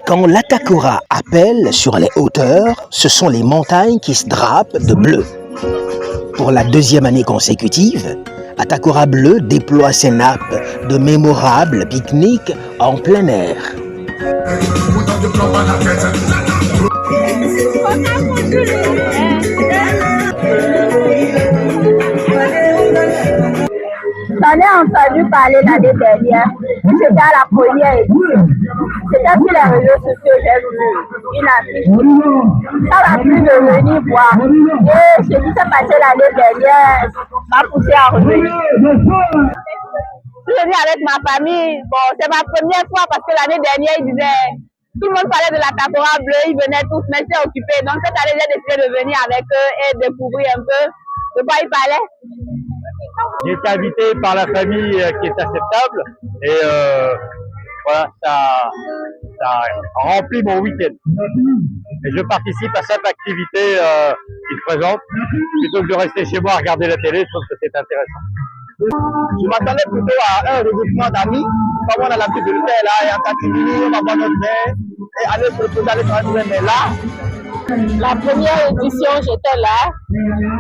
Quand l'Atakora appelle sur les hauteurs, ce sont les montagnes qui se drapent de bleu. Pour la deuxième année consécutive, Atakora Bleu déploie ses nappes de mémorables pique-niques en plein air. J'en ai entendu parler l'année dernière. J'étais à la première édition. C'était sur les réseaux sociaux, j'ai vu une affiche. Ça m'a plu de venir voir. Et ce qui s'est passé l'année dernière m'a poussé à revenir. Je suis venue avec ma famille. Bon, c'est ma première fois parce que l'année dernière, ils disaient, tout le monde parlait de l'Atakora Bleu, ils venaient tous, mais j'étais occupée. Donc cette année, j'ai décidé de venir avec eux et découvrir un peu de quoi ils parlaient. J'ai été invité par la famille qui est acceptable et voilà, ça remplit mon week-end. Et je participe à cette activité qu'ils présentent plutôt que de rester chez moi à regarder la télé, je trouve que c'est intéressant. Je m'attendais plutôt à un regroupement d'amis, comme on a l'habitude de le faire là, et en catimini, on va boire notre verre et aller se reposer, aller travailler. Mais là, la première édition, j'étais là,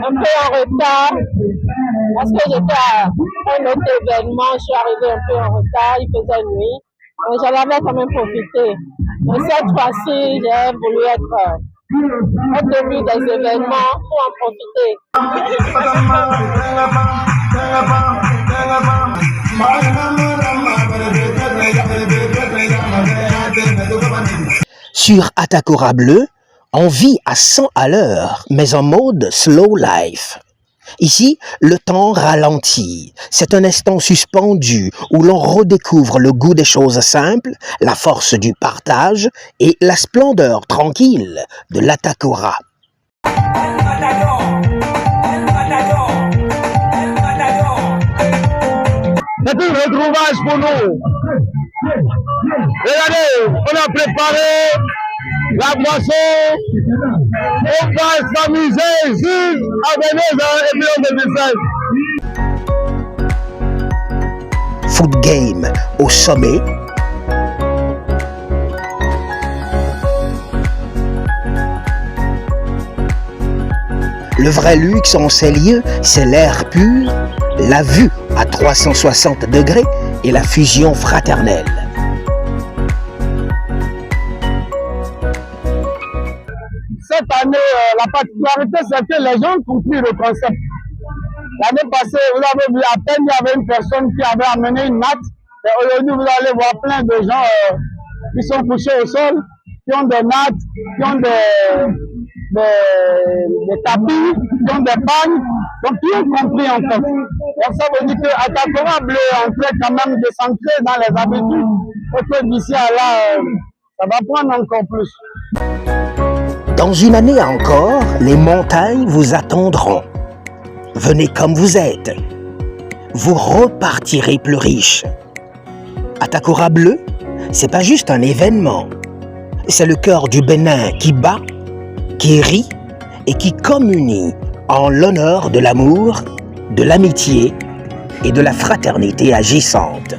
un peu en retard, parce que j'étais à un autre événement, je suis arrivée un peu en retard, il faisait nuit, mais j'en avais quand même profité. Mais cette fois-ci, j'ai voulu être au début des événements pour en profiter. Sur Atakora Bleu, on vit à 100 à l'heure, mais en mode slow life. Ici, le temps ralentit. C'est un instant suspendu où l'on redécouvre le goût des choses simples, la force du partage et la splendeur tranquille de l'Atakora. c'est un retrouvage pour nous. Regardez, on a préparé la boisson, on va s'amuser jusqu'à Venise et puis on décide. Food game au sommet. Le vrai luxe en ces lieux, c'est l'air pur, la vue à 360 degrés et la fusion fraternelle. Cette année, la particularité, c'est que les gens ont compris le concept. L'année passée, vous avez vu, à peine il y avait une personne qui avait amené une natte. Et aujourd'hui, vous allez voir plein de gens qui sont couchés au sol, qui ont des nattes, qui ont des tapis, qui ont des pagnes. Donc, tout est compris en fait. Donc, ça veut dire que Atakora Bleu est en train quand même de s'ancrer dans les habitudes. Et que d'ici à là, ça va prendre encore plus. Dans une année encore, les montagnes vous attendront. Venez comme vous êtes. Vous repartirez plus riche. Atakora Bleu, c'est pas juste un événement. C'est le cœur du Bénin qui bat, qui rit et qui communie en l'honneur de l'amour, de l'amitié et de la fraternité agissante.